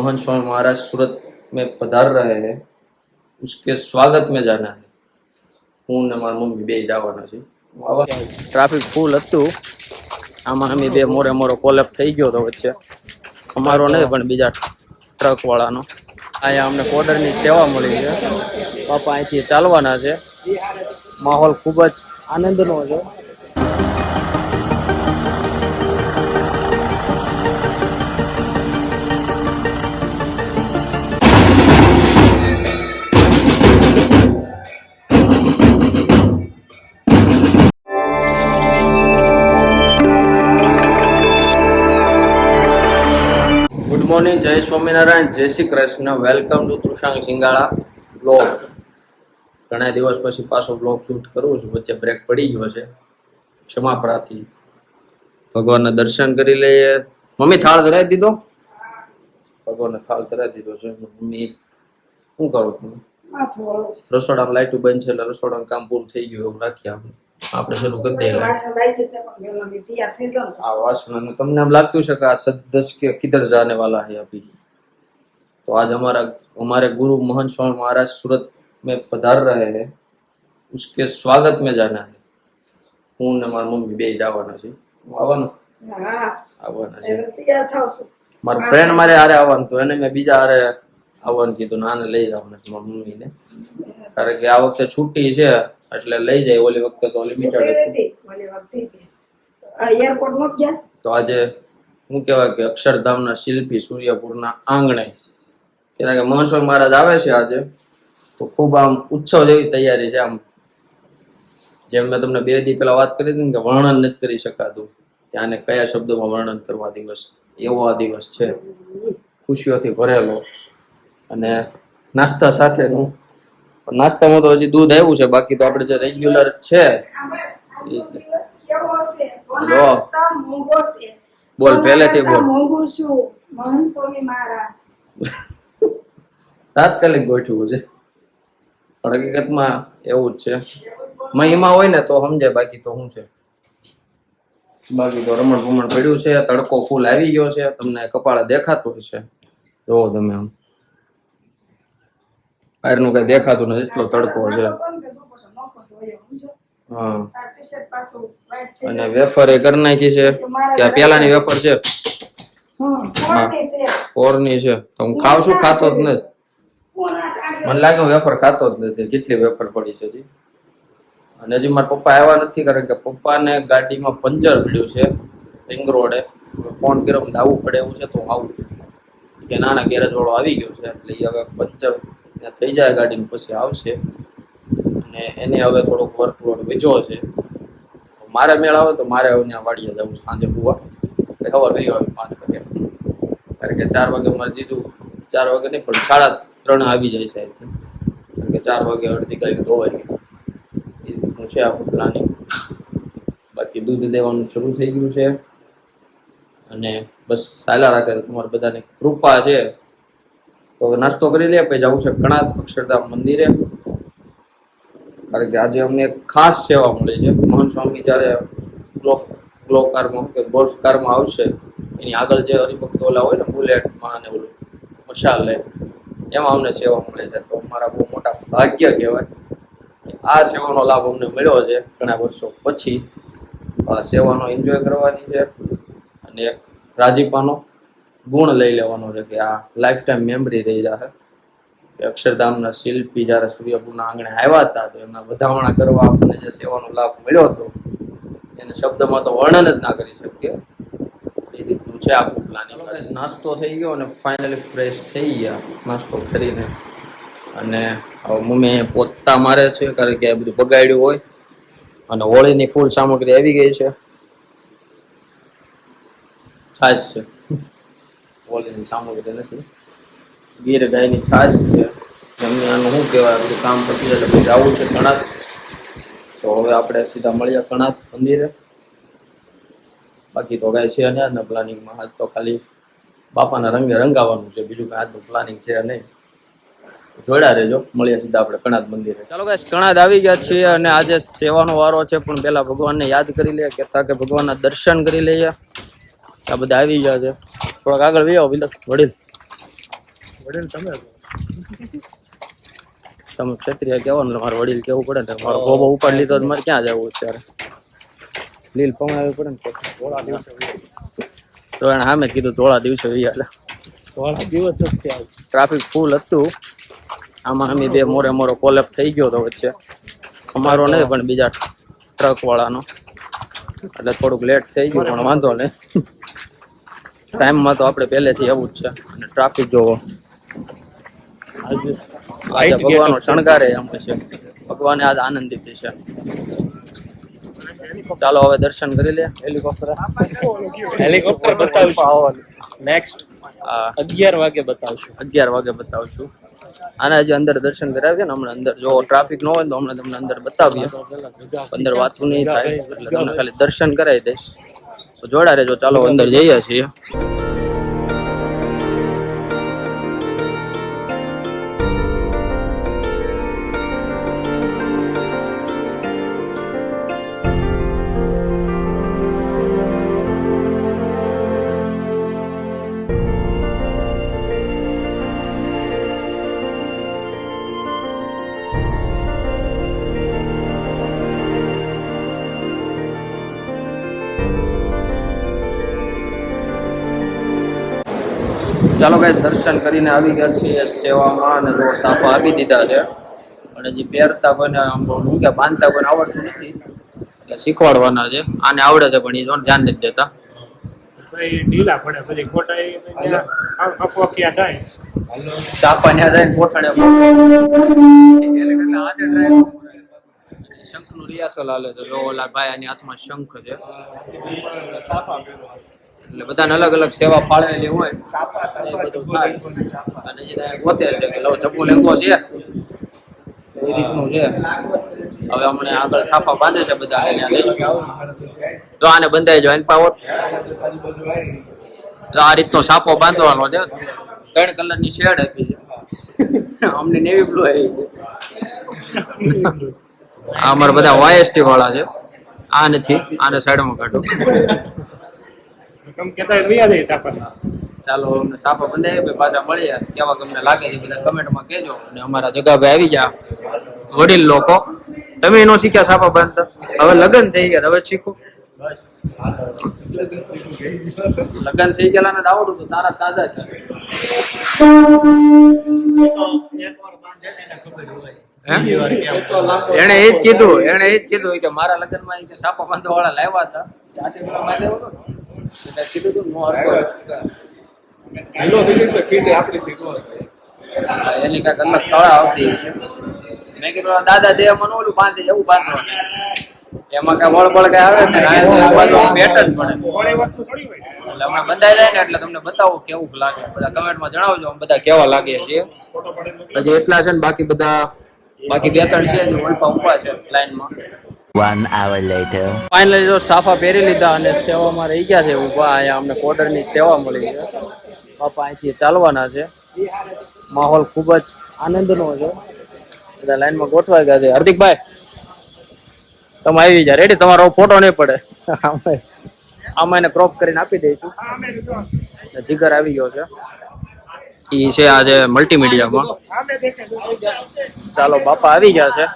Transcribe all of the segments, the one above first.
मोहन स्वामी महाराज सूरत में पधार रहे हैं, उसके स्वागत में जाना है। હું ને મારી મમ્મી બે જવાના છે। ટ્રાફિક ફૂલ હતું, આમાં અમે બે મોરે કોલેપ થઈ ગયો તો વચ્ચે, અમારો નહીં પણ બીજા ટ્રક વાળાનો। અહીંયા અમને કોડરની સેવા મળી છે, પાપા અહીંથી ચાલવાના છે। માહોલ ખૂબ જ આનંદનો છે। गुड मॉर्निंग, जय स्वामीनारायण, जय Shri Krishna. Welcome to Trishang Singada blog. घણા દિવસ પછી પાછો બ્લોગ શૂટ કરું છું, વચ્ચે બ્રેક પડી ગયો છે, ક્ષમા પ્રાર્થી। ભગવાનના દર્શન કરી લઈએ। મમ્મી થાળ ધરાવી દીધો? ભગવાનને થાળ ધરાવી દીધો છે। મમ્મી શું કરો તમે? રસોડામાં લાઈટું બંધ છે એટલે રસોડાનું કામ પૂરું થઈ ગયું એવું રાખીએ આપણે શરૂ કરી દઈએ। આ વાસણ તમને એમ લાગતું છે કે આ સદસ કે કિધર જાने वाला है अभी, तो आज हमारे गुरु मोहन स्वामी महाराज सूरत में पधार रहे हैं, उसके स्वागत में जाना है। હું ને મારી મમ્મી બે જવાના છે। આવવાનું છે મારા ફ્રેન્ડ મારે હારે આવવાનું તો એને મેં બીજા હારે આવવાનું કીધું, નાને લઈ જવાના છે મારી મમ્મીને, કારણ કે આ વખતે છુટ્ટી છે એટલે લઈ જાય। ઓલી વખતે તો લિમિટેડ એરપોર્ટ નો ગયા તો આજે શું કહેવાય કે અક્ષરધામના શિલ્પી સૂર્યપુરના આંગણે કહેવાય કે મોહન સ્વામી મહારાજ આવે છે આજે, તો ખૂબ આમ ઉત્સવ જેવી તૈયારી છે। આમ જેમ મેં તમને 2 દી પહેલા વાત કરી હતી ને કે વર્ણન નથી કરી શકાતું કે આને કયા શબ્દોમાં વર્ણન કરવા દિવસ, એવો આ દિવસ છે, ખુશીઓથી ભરેલો। અને નાસ્તા સાથેનું, નાસ્તામાં તો હજી દૂધ આવ્યું છે, બાકી તો આપણે જે રેગ્યુલર છે બોલ પહેલેથી બોલ। મોહન સ્વામી મહારાજ તાત્કાલિક ગોઠવું છે, પણ હકીકતમાં એવું જ છે। મહિમા હોય ને તો સમજાય, બાકી તો શું છે, બાકી તો રમણ ભમણ પડ્યું છે। તડકો ફૂલ આવી ગયો છે, તમને કપાળે દેખાતું હશે, જોવો તમે આમ બહારનું કઈ દેખાતું નથી, એટલો તડકો છે। હા, અને વેફર એ કરી નાખી છે કે પેલાની વેફર છે? પોરની છે, તો હું ખાવ છું? ખાતો જ નથી, મને લાગે હું વેફર ખાતો જ નથી। કેટલી વેફર પડી છે હજી, અને હજી મારા પપ્પા આવ્યા નથી, કારણ કે પપ્પાને ગાડીમાં પંચર પડ્યું છે રિંગ રોડે। ફોન કર્યો આવવું પડે એવું છે, તો આવું છું કે નાના ગેરેજ વાળો આવી ગયો છે, એટલે એ હવે પંચર થઈ જાય ગાડીમાં પછી આવશે। અને એને હવે થોડોક વર્કલોડ વીજો છે, મારે મેળ આવે તો મારે ત્યાં વાડીએ જવું સાંજે બુવા, એટલે ખબર ગઈ હોય 5 વાગે, કારણ કે 4 વાગે મારે જીધું 4 વાગે નહીં પણ 3:30 આવી જાય છે, કારણ કે 4 વાગે અડધી કલાક ધોવાય એ છે આપણું પ્લાનિંગ। બાકી દૂધ દેવાનું શરૂ થઈ ગયું છે, અને બસ ચાલ્યા રાખે તો તમારા બધાની કૃપા છે। તો નાસ્તો કરી લે, પછી જવું છે કણાદ અક્ષરધામ મંદિરે, કારણ કે આજે અમને એક ખાસ સેવા મળી છે। મોહન સ્વામી જયારે ગોલ્ફકારમાં આવશે, એની આગળ જે હરિભક્તો ઓલા હોય ને બુલેટમાં અને ઓલું મશાલ લે, એમાં અમને સેવા મળે છે। તો અમારા બહુ મોટા ભાગ્ય કહેવાય કે આ સેવાનો લાભ અમને મળ્યો છે ઘણા વર્ષો પછી। આ સેવાનો એન્જોય કરવાની છે, અને એક રાજીપાનો ગુણ લઈ લેવાનો છે કે આ લાઈફ ટાઈમ મેમરી રહી જશે કે અક્ષરધામના શિલ્પી જ્યારે સૂર્યપુરના આંગણે આવ્યા હતા, તો એમના વધામણા કરવા આપણને જે સેવાનો લાભ મળ્યો હતો એને શબ્દમાં તો વર્ણન જ ના કરી શકીએ, એ રીતનું છે આખું પ્લાનિંગ। નાસ્તો થઈ ગયો અને ફાઇનલી ફ્રેશ થઈ ગયા નાસ્તો કરીને, અને હવે મમ્મી પોતા મારે છે, કારણ કે આ બધું બગાડ્યું હોય, અને હોળીની ફૂલ સામગ્રી આવી ગઈ છે। છાશ છે, હોળીની સામગ્રી નથી, ગીર ગાયની છાશ છે। એમને આનું શું કહેવાય, બધું કામ પતી જાય એટલે જવું છે કણાદ, તો હવે આપણે સીધા મળીએ કણાદ મંદિરે। બાકી તો કાંઈ છે ને આજના પ્લાનિંગમાં, આજ તો ખાલી બાપાના રંગે રંગાવાનું છે, બીજું કાંઈ આજનું પ્લાનિંગ છે નહીં। જોડા રહેજો, મળીએ સીધા આપણે કણાદ મંદિરે। ચાલો ગાઈસ, કણાદ આવી ગયા છીએ, અને આજે સેવાનો વારો છે, પણ પેલા ભગવાનને યાદ કરી લઈએ, કહેતા કે ભગવાનના દર્શન કરી લઈએ। આ બધા આવી ગયા છે, થોડાક આગળ વહી આવો વડીલ। વડીલ તમે તમે ક્ષત્રિય કહેવાનું મારે વડીલ કેવું પડે ને મારો ગોબો ઉપાડ લીધો તો મારે ક્યાં જવું અત્યારે લીલ પમાવી પડે ને થોડા દિવસે તો એને સામે કીધું થોડા દિવસે વૈયા થોડા દિવસ જ છે ટ્રાફિક ફૂલ હતું આમાં અમે બે મોરે કોલેપ થઈ ગયો હતો વચ્ચે અમારો નહીં પણ બીજા ટ્રક વાળાનો એટલે થોડુંક લેટ થઈ ગયું પણ વાંધો નહીં ટાઈમમાં તો આપણે પહેલેથી એવું જ છે અને ટ્રાફિક જોવો આજે ભગવાનનો શણગારે એમ છે ભગવાને આજ આનંદિત છે ચાલો હવે દર્શન કરી લે હેલિકોપ્ટર બતાવશું નેક્સ્ટ 11 વાગે બતાવશું 11 વાગે બતાવશું આને હજી અંદર દર્શન કરાવીએ ને હમણાં અંદર જો ટ્રાફિક ન હોય તો હમણાં તમને અંદર બતાવીએ અંદર વાતું નહીં થાય એટલે તમને ખાલી દર્શન કરાવી દઈશ તો જોડા રહેજો ચાલો અંદર જઈએ છીએ ચાલો કઈ દર્શન કરીને આવી ગયા છીએ સેવામાં અને જો સાપા આપી દીધા છે અને જે પહેરતા કોઈને હું કે બાંધતા કોઈને આવડતું નથી એટલે શીખવાડવાના છે આને આવડે છે પણ એ જો ધ્યાન નથી દેતા ઢીલા પડે પછી ખોટા અપવાક્યા થાય સાપા ત્યાં જાય કોઠાડે શંખ નું રિયાસલ હાલે છે જો ઓલા ભાઈ આની હાથમાં શંખ છે એટલે બધાને અલગ અલગ સેવા ફાળવેલી હોય એ બધું થાય અને જે ગોતે છે કે લો ચપ્પુ લેંગો છે એ રીતનું છે હવે હમણાં આગળ સાફા બાંધે છે બધા જો આને બંધાઈ જાય એન પાવર આ રીતનો સાપો બાંધવાનો છે 3 કલરની શેડ આપી છે અમને નેવી બ્લુ આવી છે આ અમારા બધા વાયએસટી વાળા છે આ નથી આને સાઈડમાં કાઢો ચાલો અમને સાપા બંધાય પાછા મળીએ કેવા તમને લાગે છે બધા કમેન્ટમાં કહેજો અને અમારા જગાભાઈ આવી ગયા વડીલ લોકો તમે એનો શીખ્યા સાપા બાંધતા હવે લગ્ન થઈ ગયા હવે શીખો લગ્ન થઈ ગયેલા ને આવડું તો તારા તાજા છે એને એ જ કીધું કે મારા લગ્નમાં સાપા બાંધવા વાળા લાવ્યા હતા જાતે પેલા બાંધ્યા કીધું તું એની કાંઈક અલગ કળા આવતી છે મેં કીધું દાદા દે મને ઓલું બાંધે એવું બાંધવાનું એમાં કઈ વળબળ કઈ આવે ને પેટર્ન પડે એટલે હમણાં બંધાઈ જાય ને એટલે તમને બતાવો કેવું લાગે બધા કમેન્ટમાં જણાવજો બધા કેવા લાગે છે પછી એટલા છે ને બાકી 2-3 છે જે ઉલ્પા ઉભા છે લાઈનમાં 1 hour later. ફાઇનલી જો સાફા પહેરી લીધા અને સેવામાં રહી ગયા છે ઉભા અહીંયા અમને કોડરની સેવા મળી છે બાપા અહીંથી ચાલવાના છે માહોલ ખૂબ જ આનંદનો છે બધા લાઈનમાં ગોઠવાઈ ગયા છે હાર્દિકભાઈ તમે આવી જા રેડી તમારો ફોટો નહીં પડે આમાં એને ક્રોપ કરીને આપી દઈશું જીગર આવી ગયો છે એ છે આજે મલ્ટીમીડિયામાં ચાલો બાપા આવી ગયા છે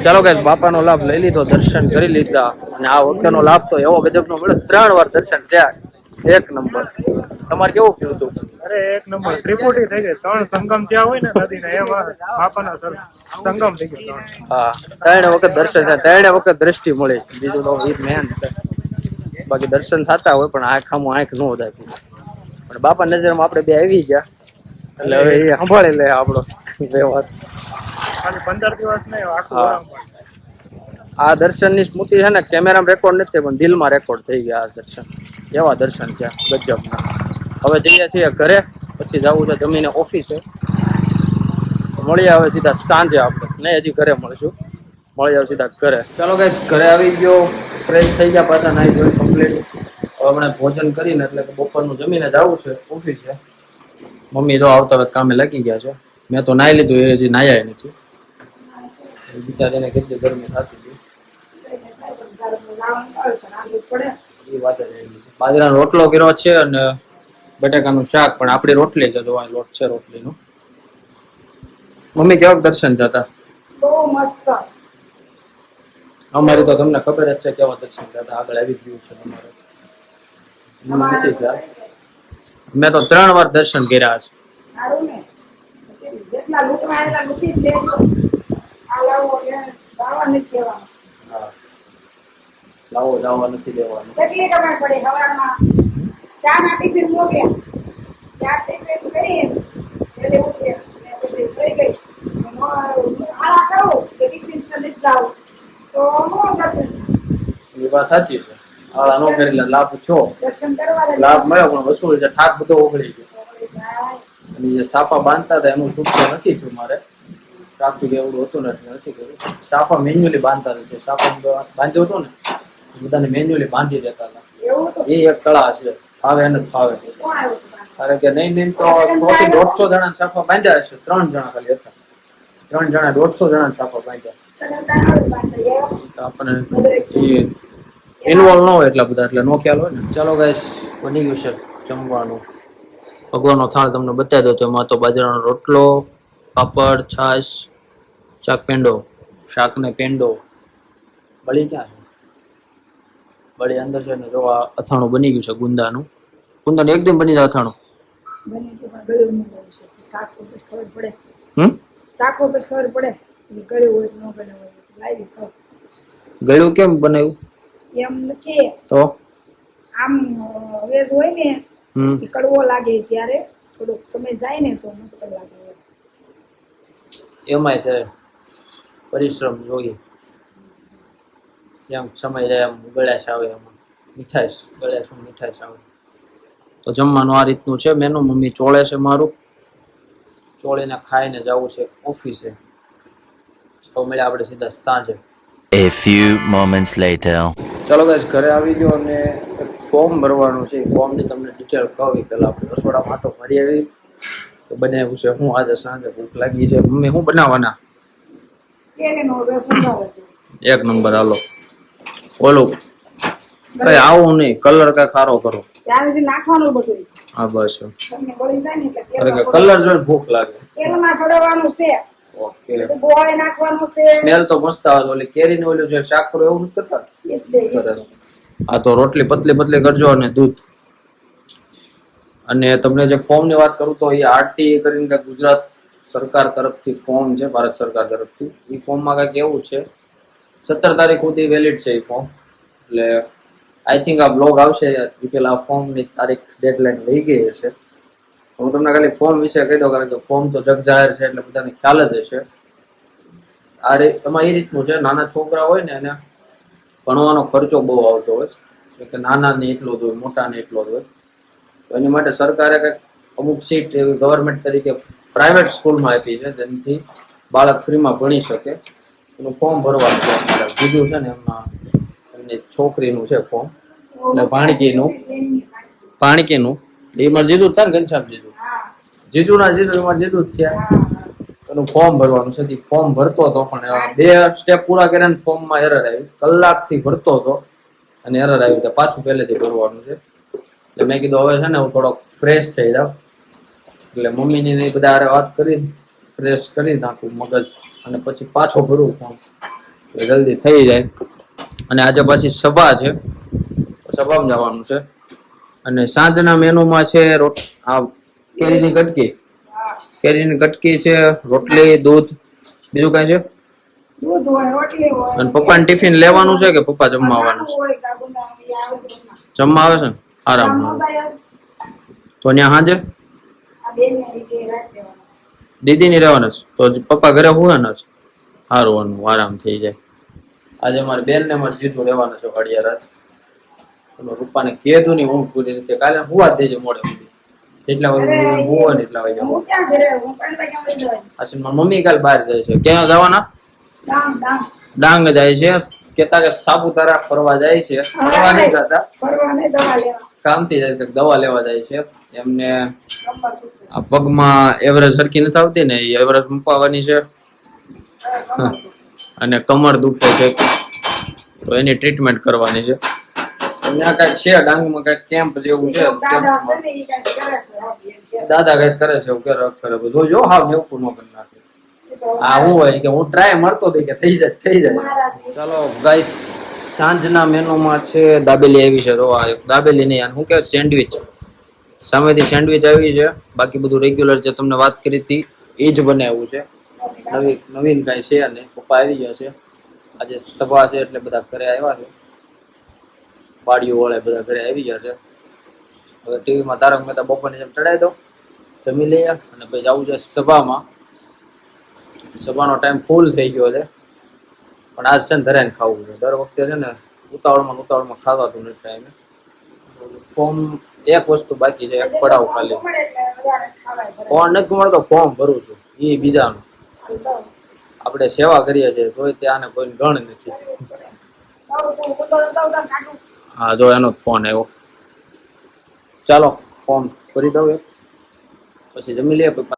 ચાલો ગાઈસ, બાપાનો લાભ લઈ લીધો, દર્શન કરી લીધા અને આ વખતેનો લાભ તો એવો ગજબનો મળ્યો, 3 વાર દર્શન થયા, એક નંબર. તમારે કેવું થયું હતું? અરે એક નંબર ત્રિપુટી થઈ ગઈ. 3 સંગમ ત્યાં હોય ને નદીના, એમાં બાપાના સંગમ થઈ ગયો. હા, 3 વખત દર્શન થયા, 3 વખત દ્રષ્ટિ મળી. બીજું તો એ મેન છે. બાકી દર્શન થતા હોય પણ આંખામાં આંખ ન હોતી. પણ બાપા નજરમાં આપણે બે આવી ગયા એટલે હવે એ સંભાળી લે આપણો વ્યવહાર. ખાલી 15 દિવસ નહીં, આખું હા. આ દર્શનની સ્મૃતિ છે ને, કેમેરામાં રેકોર્ડ નથી પણ દિલમાં રેકોર્ડ થઈ ગયા આ દર્શન. એવા દર્શન થયા ગજબના. હવે જઈએ છીએ ઘરે, પછી જવું છે જમીને ઓફિસે. મળીએ હવે સીધા સાંજે આપણે, નહીં હજી ઘરે મળશું, મળી આવ સીધા ઘરે. ચાલો ગાઈસ, ઘરે આવી ગયો, ફ્રેશ થઈ ગયા, પાછા નાઈ ધોઈ કમ્પ્લીટ. હવે હમણાં ભોજન કરીને એટલે કે બપોરનું જમીને જવું છે ઓફિસે. મમ્મી તો આવતા વખત કામે લાગી ગયા છે. મેં તો નાઈ લીધું, એ હજી નાયા નથી. બિચારીને કેટલી ગરમી થતી હતી એ વાત જ એવી છે. બાજરાનો રોટલો કર્યો છે અને બટાકાનું શાક, પણ આપણી રોટલી છે, જોવા લોટ છે રોટલીનું. મમ્મી કેવાક દર્શન જતા? બહુ મસ્ત. અમારી તો તમને ખબર જ છે કેવા દર્શન જતા, આગળ આવી ગયું છે તમારે. નથી ગયા. મેં તો 3 વાર દર્શન કર્યા છે. સારું ને, જેટલા લૂંટવા એટલા લૂંટી જ લેજો. આ લાવો કે દાવા નથી કહેવાનું. હા, લાવો જવા નથી દેવાનું. કેટલી ખબર પડે સવારમાં ચા ના ટિફિન મોકલ્યા, ચા ટિફિન કરી એટલે ઉઠે ને પછી થઈ ગઈ આળા કરું કે ટિફિન સમિત જાવ તો હું દર્શન એ વાત સાચી છે. આળા નો કરી લાભ છો, દર્શન કરવા લાભ મળ્યો પણ વસૂલ છે, ઠાક બધો ઓગળી ગયો. અને જે સાપા બાંધતા હતા એનું સૂત્ર નથી થયું મારે. ટ્રાફિક એવડું હતું ને એટલે નથી કર્યું. સાપા મેન્યુઅલી બાંધતા હતા. સાપા બાંધ્યો હતો ને બધાને મેન્યુઅલી બાંધી દેતા હતા. એવું તો એ એક કળા છે, ફાવે એને જ ફાવે. કોણ આવ્યું હતું? કારણ કે નહીં તો 100 થી 150 જણા સાપા બાંધ્યા હશે. 3 જણા ખાલી હતા. 3 જણા 150 જણા સાપા બાંધ્યા. સગનતા આવ્યું બાંધી તો આપણને ઇન્વોલ્વ ન હોય એટલા બધા, એટલે નો ખ્યાલ હોય ને. ચાલો ગાઈસ, બની ગયું છે જમવાનું. ભગવાનનો થાળ તમને બતાવી દો. તો એમાં તો બાજરાનો રોટલો, પાપડ, છાશ, શાક પેંડો, શાક ને પેંડો. બળી ક્યાં છે? બળી અંદર છે ને. જો આ અથાણું બની ગયું છે ગુંદાનું. ગુંદાનું એકદમ બની જાય અથાણું. બની તો પણ ગળ્યું નહીં હોય છે. શાક તો પછી ખબર પડે. હમ, શાક તો પછી ખબર પડે કે ગળ્યું હોય કે ન ગળ્યું હોય. લાવી સૌ ગળ્યું કેમ બનાવ્યું? એમ નથી, તો આમ વેજ હોય ને હમ, એ કડવો લાગે, ત્યારે થોડોક સમય જાય ને તો મસ્ત લાગે. એમાંય છે પરિશ્રમ જોઈએ. જેમ સમય જાય એમ ગળ્યાશ આવે, એમાં મીઠાશ ગળ્યાશ મીઠાશ આવે. તો જમવાનું આ રીતનું છે મેનુ. મમ્મી ચોળે છે મારું, ચોળીને ખાઈને જવું છે ઓફિસે. તો મળે આપણે સીધા સાંજે. A few moments later. ચાલો ગાઈસ, ઘરે આવી ગયો અને એક ફોર્મ ભરવાનું છે. એ ફોર્મની તમને ડિટેલ કહું. પહેલા આપણે રસોડામાં આટો મારી આવી તો બનાવ્યું છે હું આજે સાંજે. ભૂખ લાગી છે. મમ્મી શું બનાવવાના? કેરીનો રસ સંભાળે છે. એક નંબર. હાલો ઓલું કઈ આવું નહીં, કલર કઈ ખારો કરો. ત્યારે જે નાખવાનું બધું હા બસ. તમને બળી જાય ને એટલે અરે તેલમાં કલર જોઈને ભૂખ લાગે. તેલમાં સડવાનું છે, ઓકે. પછી ગોળ નાખવાનું છે. સ્મેલ તો મસ્ત આવે. ઓલી કેરીને ઓલું જે શાક કરો એવું નથી કરતા? એ જ દે. સરસ. આ તો રોટલી પતલી પતલી કરજો અને દૂધ. અને તમને જે ફોર્મ ની વાત કરું તો એ આરટી કરીને ગુજરાત સરકાર તરફથી ફોર્મ છે, ભારત સરકાર તરફથી. એ ફોર્મમાં કઈક એવું છે 17 તારીખ સુધી વેલિડ છે એ ફોર્મ. એટલે આઈ થિંક આ બ્લોગ આવશે એ પેલા ફોર્મની તારીખ ડેડલાઈન લઈ ગઈ હશે. હું તમને ખાલી ફોર્મ વિશે કહી દઉં, કારણ કે ફોર્મ તો જગ જાહેર છે એટલે બધાને ખ્યાલ જ હશે. એમાં એ રીતનું છે, નાના છોકરા હોય ને એને ભણવાનો ખર્ચો બહુ આવતો હોય કે નાના ને એટલો જ હોય, મોટા ને એટલો જ હોય. તો એની માટે સરકારે કંઈક અમુક સીટ એવી ગવર્મેન્ટ તરીકે પ્રાઇવેટ સ્કૂલમાં આપી છે, જેનાથી બાળક ફ્રીમાં ભણી શકે. એનું ફોર્મ ભરવાનું છે. બીજું છે ને એમના એમની છોકરીનું છે ફોર્મ, એટલે ભાણકીનું એ મારે જીજુ થાય ને, ઘનશ્યામ જીજુ, જીજુના જીજુ એમાં જીજુ જ થયા. એનું ફોર્મ ભરવાનું છે. ફોર્મ ભરતો હતો પણ 2 સ્ટેપ પૂરા કર્યા ને ફોર્મમાં એરર આવી. કલાકથી ભરતો હતો અને એરર આવી. તો પાછું પહેલેથી ભરવાનું છે. એટલે મેં કીધું હવે છે ને હું થોડોક ફ્રેશ થઈ જાઉં. એટલે મમ્મીની બધા હારે વાત કરી ફ્રેશ કરી નાખું મગજ, અને પછી પાછો ભરવું ફોર્મ. જલ્દી થઈ જાય. અને આજે પાછી સભા છે, તો સભામાં જવાનું છે. અને સાંજના મેનુમાં છે આ કેરીની કટકી, કેરીની કટકી છે, રોટલી, દૂધ, બીજું કઈ છે? દૂધ હોય, રોટલી હોય. અને પપ્પાને ટિફિન લેવાનું છે કે પપ્પા જમવા આવવાનું છે? હોય કાબુંદા એ આવે છે એમાં. જમવા આવે છે ને? આરામ. ગામમાં જાય તો ત્યાં સાંજે આ બેનને એ કે રાખ દેવાના છે. દીદીની રહેવાના છે, તો પપ્પા ઘરે હોવાના છે. સારું, આરામ થઈ જાય. આજે મારી બેન ને મારે જીતું રહેવાના છે અઢિયા રાત. પપ્પાને કીધું નહીં હું પૂરી રીતે, કાલે હુવા જ દેજે મોડે સુધી, એટલા વાગે હુવા ને એટલા વાગે. હું ક્યાં ઘરે હું કાંઈ વાગ્યા વહી જવાની. આશીન મારી મમ્મી કાલ બહાર જાય છે. ક્યાં જવાના? ડાંગ ડાંગ જાય છે. કેતા કે સાપુતારા ફરવા જાય છે. ફરવા નહીં જતા, ફરવા નહીં, દવા લેવા. કામથી જાય છે, દવા લેવા જાય છે. એમને કમર દુખે. આ પગમાં એવરેજ સરખી નથી આવતી ને, એ એવરેજ મૂકવાની છે. કમર દુખે. અને કમર દુખે છે, તો એની ટ્રીટમેન્ટ કરવાની છે. ત્યાં કઈક છે ડાંગમાં કઈક કેમ્પ જેવું છે. દાદા છે કેમ્પમાં ને, ઈ કાંઈક કરે છે, આપી એમ કે. દાદા કઈક કરે છે, એવું કરે બધું. જો હાવ નેવું નો કરી નાખે. એ તો આ હું હોય કે હું ટ્રાય મારતો હતો કે થઈ જાય. મારા દિવસ. ચાલો ગાઈસ, સાંજના મેનુમાં છે દાબેલી આવી છે. તો આ દાબેલી નહીં, શું કહેવાય, સેન્ડવિચ. સામેથી સેન્ડવિચ આવી છે. બાકી બધું રેગ્યુલર જે તમને વાત કરી હતી એ જ બનાવ્યું છે. નવીન કઈ છે અને પપ્પા આવી ગયા છે. આજે સભા છે એટલે બધા ઘરે આવ્યા છે. વાડીઓ વાળા બધા ઘરે આવી ગયા છે. હવે ટીવીમાં તારક મહેતા બપોરની જેમ ચડાવી દો, જમી લઈએ અને પછી જવું છે સભામાં. સભાનો ટાઈમ ફૂલ થઈ ગયો છે, પણ આજ છે ને ધરાઈને ખાવું છે. દર વખતે છે ને ઉતાવળમાં ખાવાતું નથી ટાઈમે. ફોર્મ એક વસ્તુ બાકી છે, એક પડાવ ખાલી. મળે એટલે વધારે ખાવાય ઘરે. ફોન નથી મળતો, ફોર્મ ભરું છું એ બીજાનું. આપણે સેવા કરીએ છીએ તોય ત્યાં કોઈ ગણ નથી. હા, જો એનો જ ફોન આવ્યો. ચાલો ફોર્મ ભરી દઉં એક, પછી જમી લઈએ, પછી